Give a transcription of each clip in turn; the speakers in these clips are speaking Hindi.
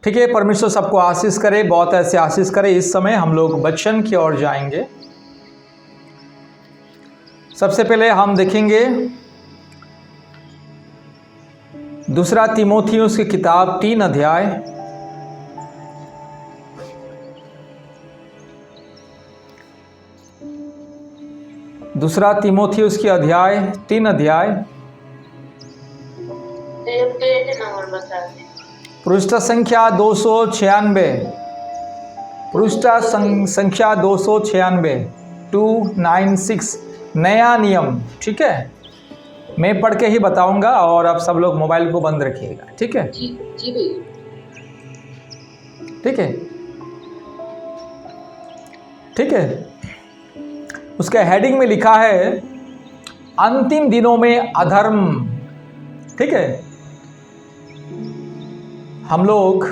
ठीक है, परमेश्वर सबको आशीष करे, बहुत ऐसे आशीष करे। इस समय हम लोग वचन की ओर जाएंगे। सबसे पहले हम देखेंगे दूसरा तीमुथियुस की किताब 3 अध्याय। दूसरा तीमुथियुस की अध्याय 3 अध्याय पृष्ठ संख्या 296, पृष्ठ संख्या 296, 296, नया नियम। ठीक है, मैं पढ़ के ही बताऊंगा और आप सब लोग मोबाइल को बंद रखिएगा। ठीक है जी भैया। ठीक है, ठीक है। उसके हेडिंग में लिखा है अंतिम दिनों में अधर्म। ठीक है, हम लोग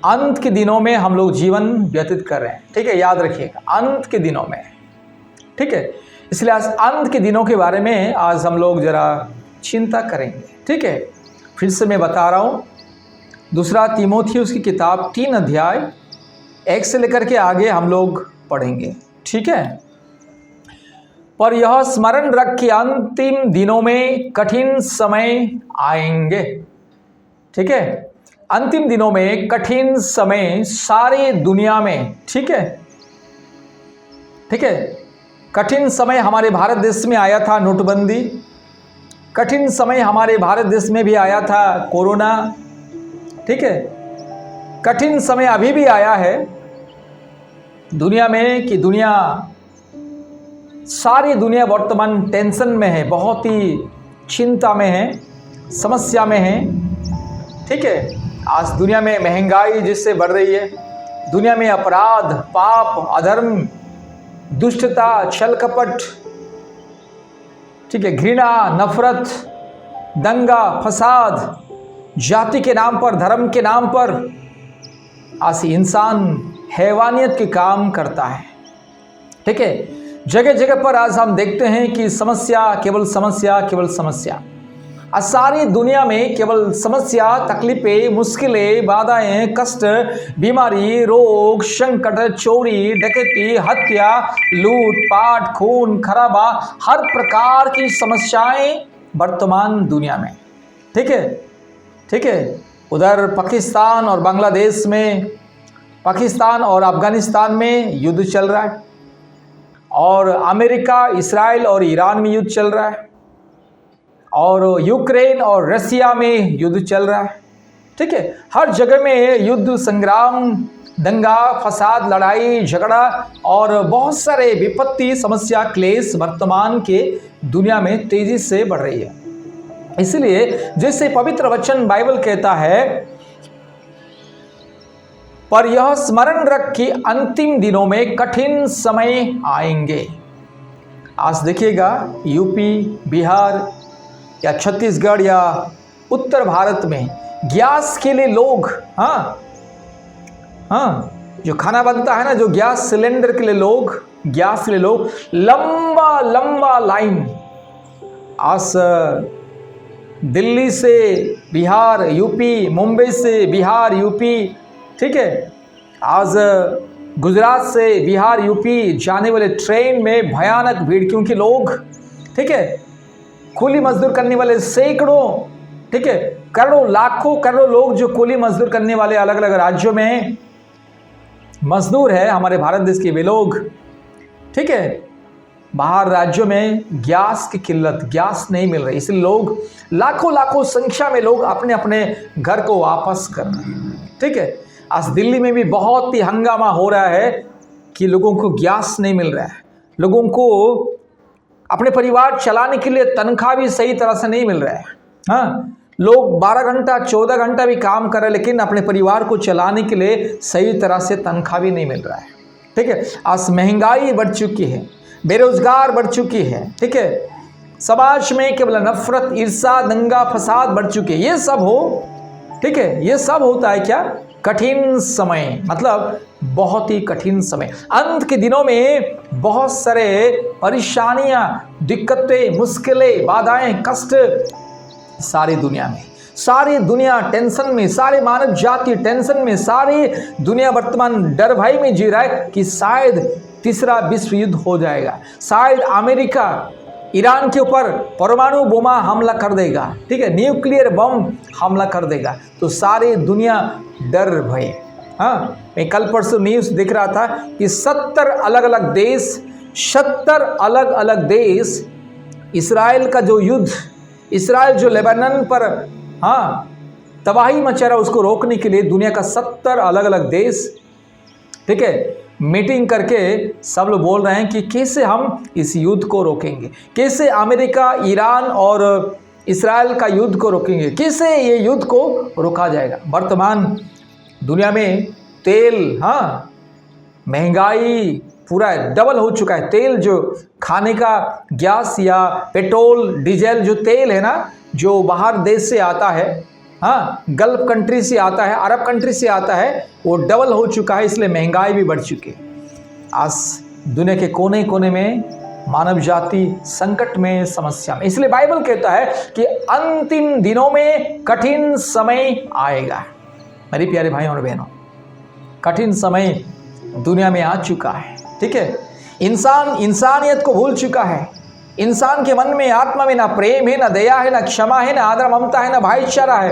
अंत के दिनों में हम लोग जीवन व्यतीत कर रहे हैं। ठीक है, याद रखिएगा, अंत के दिनों में। ठीक है, इसलिए आज अंत के दिनों के बारे में आज हम लोग जरा चिंता करेंगे। ठीक है, फिर से मैं बता रहा हूँ, दूसरा तीमुथियुस की किताब 3 अध्याय 1 से लेकर के आगे हम लोग पढ़ेंगे। ठीक है, पर यह स्मरण रख कि अंतिम दिनों में कठिन समय आएंगे। ठीक है, अंतिम दिनों में कठिन समय सारे दुनिया में। ठीक है, ठीक है। कठिन समय हमारे भारत देश में आया था नोटबंदी, कठिन समय हमारे भारत देश में भी आया था कोरोना। ठीक है, कठिन समय अभी भी आया है दुनिया में कि सारी दुनिया वर्तमान टेंशन में है, बहुत ही चिंता में है, समस्या में है। ठीक है, आज दुनिया में महंगाई जिससे बढ़ रही है, दुनिया में अपराध, पाप, अधर्म, दुष्टता, छल कपट, ठीक है, घृणा, नफरत, दंगा, फसाद, जाति के नाम पर, धर्म के नाम पर आज इंसान हैवानियत के काम करता है। ठीक है, जगह जगह पर आज हम देखते हैं कि समस्या, केवल समस्या, केवल समस्या। आज सारी दुनिया में केवल समस्या, तकलीफें, मुश्किलें, बाधाएं, कष्ट, बीमारी, रोग, संकट, चोरी, डकैती, हत्या, लूट पाट, खून खराबा, हर प्रकार की समस्याएं वर्तमान दुनिया में। ठीक है, ठीक है। उधर पाकिस्तान और बांग्लादेश में, पाकिस्तान और अफगानिस्तान में युद्ध चल रहा है, और अमेरिका, इस्राइल और ईरान में युद्ध चल रहा है, और यूक्रेन और रसिया में युद्ध चल रहा है। ठीक है, हर जगह में युद्ध, संग्राम, दंगा, फसाद, लड़ाई झगड़ा और बहुत सारे विपत्ति, समस्या, क्लेश वर्तमान के दुनिया में तेजी से बढ़ रही है। इसलिए जैसे पवित्र वचन बाइबल कहता है, पर यह स्मरण रख कि अंतिम दिनों में कठिन समय आएंगे। आज देखिएगा यूपी, बिहार या छत्तीसगढ़ या उत्तर भारत में गैस के लिए लोग, जो खाना बनता है ना, जो गैस सिलेंडर के लिए लोग, गैस के लिए लोग लंबा लंबा लाइन। आज दिल्ली से बिहार, यूपी, मुंबई से बिहार, यूपी, ठीक है, आज गुजरात से बिहार, यूपी जाने वाले ट्रेन में भयानक भीड़, क्योंकि लोग, ठीक है, कूली मजदूर करने वाले सैकड़ों, ठीक है, करोड़ों, लाखों, करोड़ों लोग जो कूली मजदूर करने वाले अलग अलग राज्यों में मजदूर है हमारे भारत देश के वे लोग, ठीक है, बाहर राज्यों में गैस की किल्लत, गैस नहीं मिल रही, इसलिए लोग लाखों लाखों संख्या में लोग अपने अपने घर को वापस कर रहे हैं। ठीक है, आज दिल्ली में भी बहुत ही हंगामा हो रहा है कि लोगों को गैस नहीं मिल रहा है, लोगों को अपने परिवार चलाने के लिए तनख्वाह भी सही तरह से नहीं मिल रहा है। हाँ, लोग 12 घंटा 14 घंटा भी काम कर रहे हैं, लेकिन अपने परिवार को चलाने के लिए सही तरह से तनख्वाह भी नहीं मिल रहा है। ठीक है, आज महंगाई बढ़ चुकी है, बेरोजगार बढ़ चुकी है। ठीक है, समाज में केवल नफरत, ईर्षा, दंगा, फसाद बढ़ चुके हैं। ये सब हो, ठीक है, ये सब होता है क्या? कठिन समय, मतलब बहुत ही कठिन समय। अंत के दिनों में बहुत सारे परेशानियां, दिक्कतें, मुश्किलें, बाधाएं, कष्ट सारी दुनिया में, सारी दुनिया टेंशन में, सारे मानव जाति टेंशन में, सारी दुनिया वर्तमान डर भय में जी रहा है कि शायद तीसरा विश्व युद्ध हो जाएगा, शायद अमेरिका ईरान के ऊपर परमाणु बोमा हमला कर देगा, ठीक है, न्यूक्लियर बम हमला कर देगा। तो सारी दुनिया डर भय। हाँ, मैं कल परसों न्यूज़ देख रहा था कि 70 अलग अलग देश इसराइल का जो युद्ध, इसराइल जो लेबनान पर तबाही मचा रहा, उसको रोकने के लिए दुनिया का 70 अलग अलग देश, ठीक है, मीटिंग करके सब लोग बोल रहे हैं कि कैसे हम इस युद्ध को रोकेंगे, कैसे अमेरिका, ईरान और इसराइल का युद्ध को रोकेंगे, कैसे ये युद्ध को रोका जाएगा। वर्तमान दुनिया में तेल, महंगाई पूरा डबल हो चुका है। तेल जो खाने का गैस या पेट्रोल डीजल जो तेल है ना, जो बाहर देश से आता है, गल्फ कंट्री से आता है, अरब कंट्री से आता है, वो डबल हो चुका है, इसलिए महंगाई भी बढ़ चुकी है। आज दुनिया के कोने कोने में मानव जाति संकट में, समस्या में। इसलिए बाइबल कहता है कि अंतिम दिनों में कठिन समय आएगा। मेरे प्यारे भाइयों और बहनों, कठिन समय दुनिया में आ चुका है, ठीक है। इंसान इंसानियत को भूल चुका है। इंसान के मन में, आत्मा में ना प्रेम है, ना दया है, ना क्षमा है, ना आदर ममता है, ना भाईचारा है।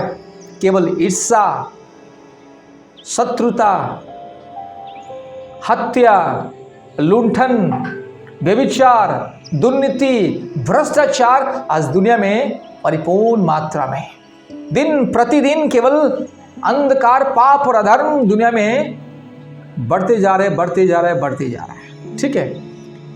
केवल ईर्ष्या, शत्रुता, हत्या, लूंठन, व्यभिचार, दुर्नीति, भ्रष्टाचार आज दुनिया में परिपूर्ण मात्रा में। दिन प्रतिदिन केवल अंधकार, पाप और अधर्म दुनिया में बढ़ते जा रहे हैं, ठीक है।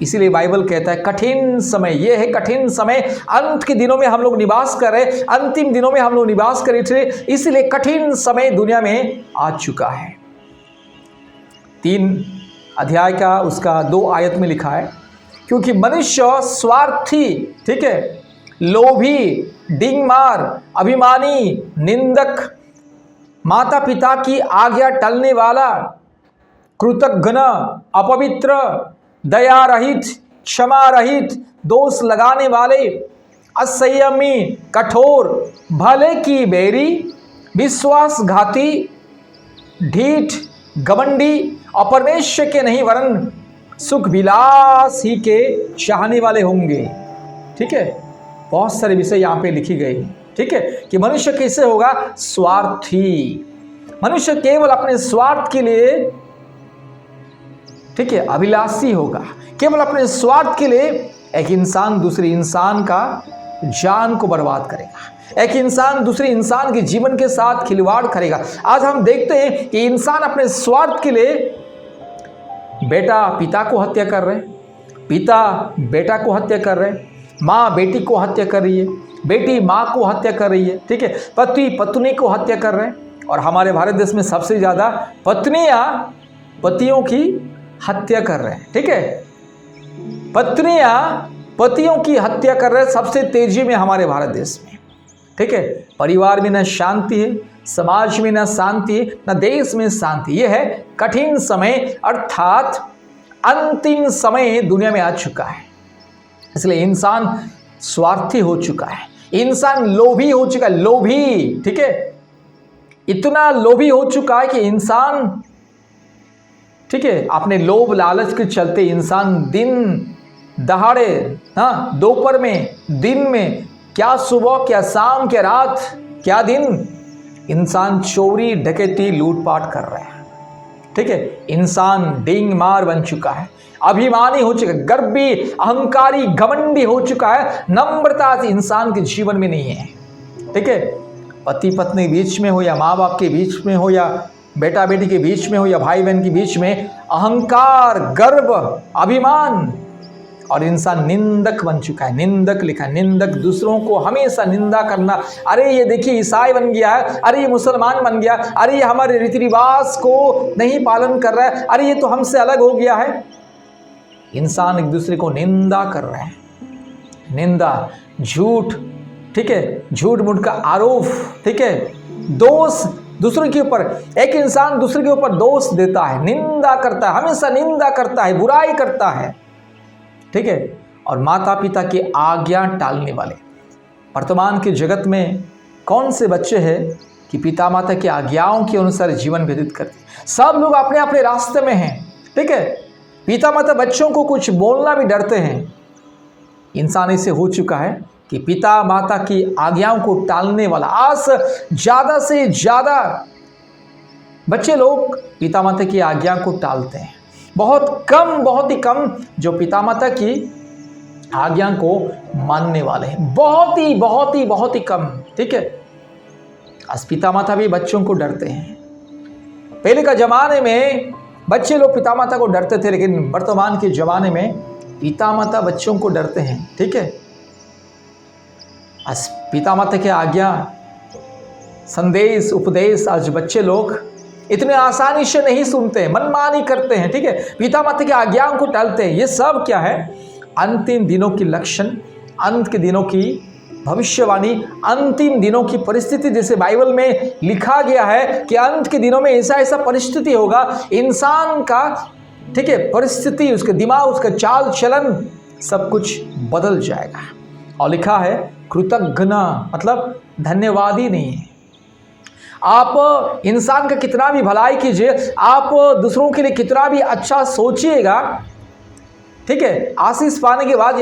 इसीलिए बाइबल कहता है कठिन समय, ये है कठिन समय। अंत के दिनों में हम लोग निवास कर रहे, अंतिम दिनों में हम लोग निवास कर रहे, इसलिए कठिन समय दुनिया में आ चुका है। 3 अध्याय का उसका 2 आयत में लिखा है, क्योंकि मनुष्य स्वार्थी, ठीक है, लोभी, डिंगमार, अभिमानी, निंदक, माता पिता की आज्ञा टलने वाला, कृतघ्न, अपवित्र, दया रहित, क्षमा रहित, दोष लगाने वाले, असंयमी, कठोर, भले की बैरी, विश्वासघाती, ढीठ, घमंडी और परमेश्वर के नहीं वरन सुख विलास ही के चाहने वाले होंगे, ठीक है। बहुत सारे विषय यहाँ पे लिखी गई, ठीक है, कि मनुष्य कैसे होगा, स्वार्थी। मनुष्य केवल अपने स्वार्थ के लिए, ठीक है, अभिलाषी होगा। केवल अपने स्वार्थ के लिए एक इंसान दूसरे इंसान का जान को बर्बाद करेगा, एक इंसान दूसरे इंसान के जीवन के साथ खिलवाड़ करेगा। आज हम देखते हैं कि इंसान अपने स्वार्थ के लिए बेटा पिता को हत्या कर रहे, पिता बेटा को हत्या कर रहे, माँ बेटी को हत्या कर रही है, बेटी माँ को हत्या कर रही है, ठीक है, पति पत्नी को हत्या कर रहे हैं। और हमारे भारत देश में सबसे ज़्यादा पत्नियाँ पतियों की हत्या कर रहे हैं, ठीक है, पत्नियां पतियों की हत्या कर रहे हैं सबसे तेजी में हमारे भारत देश में, ठीक है। परिवार में न शांति है, समाज में न शांति है, न देश में शांति। यह है कठिन समय, अर्थात अंतिम समय दुनिया में आ चुका है। इसलिए इंसान स्वार्थी हो चुका है, इंसान लोभी हो चुका है, लोभी, ठीक है, इतना लोभी हो चुका है कि इंसान, ठीक है, अपने लोभ लालच के चलते इंसान दिन दहाड़े, दोपहर में, दिन में, क्या सुबह, क्या शाम, क्या रात, क्या दिन, इंसान चोरी, डकैती, लूटपाट कर रहे हैं, ठीक है। इंसान डींग मार बन चुका है, अभिमानी हो चुका है, गर्वी, अहंकारी, घमंडी हो चुका है। नम्रता इंसान के जीवन में नहीं है, ठीक है। पति पत्नी बीच में हो, या माँ बाप के बीच में हो, या बेटा बेटी के बीच में हो, या भाई बहन के बीच में, अहंकार, गर्व, अभिमान, और इंसान निंदक बन चुका है। निंदक लिखा है, निंदक, दूसरों को हमेशा निंदा करना। अरे ये देखिए ईसाई बन गया है, अरे ये मुसलमान बन गया, अरे ये हमारे रीति रिवाज को नहीं पालन कर रहा है, अरे ये तो हमसे अलग हो गया है। इंसान एक दूसरे को निंदा कर रहे हैं, निंदा, झूठ, ठीक है, झूठ मूठ का आरोप, ठीक है, दोष दूसरे के ऊपर। एक इंसान दूसरे के ऊपर दोष देता है, निंदा करता है, हमेशा निंदा करता है, बुराई करता है, ठीक है। और माता पिता की आज्ञा टालने वाले। वर्तमान के जगत में कौन से बच्चे हैं कि पिता माता की आज्ञाओं के अनुसार जीवन व्यतीत करते हैं? सब लोग अपने अपने रास्ते में हैं, ठीक है। पिता माता बच्चों को कुछ बोलना भी डरते हैं। इंसान ऐसे हो चुका है कि पिता माता की आज्ञाओं को टालने वाला। आज ज़्यादा से ज़्यादा बच्चे लोग पिता माता की आज्ञा को टालते हैं। बहुत ही कम जो पिता माता की आज्ञा को मानने वाले हैं। बहुत ही कम, ठीक है। आज पिता माता भी बच्चों को डरते हैं। पहले का जमाने में बच्चे लोग पिता माता को डरते थे, लेकिन वर्तमान के जमाने में पिता माता बच्चों को डरते हैं, ठीक है। आज पिता माता की आज्ञा, संदेश, उपदेश आज बच्चे लोग इतने आसानी से नहीं सुनते, मनमानी करते हैं, ठीक है। पिता माता की आज्ञाओं को टालते हैं। ये सब क्या है? अंतिम दिनों की लक्षण, अंत के दिनों की भविष्यवाणी, अंतिम दिनों की परिस्थिति। जैसे बाइबल में लिखा गया है कि अंत के दिनों में ऐसा ऐसा परिस्थिति होगा, इंसान का, ठीक है, परिस्थिति, उसके दिमाग, उसका चाल चलन सब कुछ बदल जाएगा। और लिखा है कृतज्ञ मतलब धन्यवाद ही नहीं है। आप इंसान का कितना भी भलाई कीजिए, आप दूसरों के लिए कितना भी अच्छा सोचिएगा, ठीक है, आशीष पाने के बाद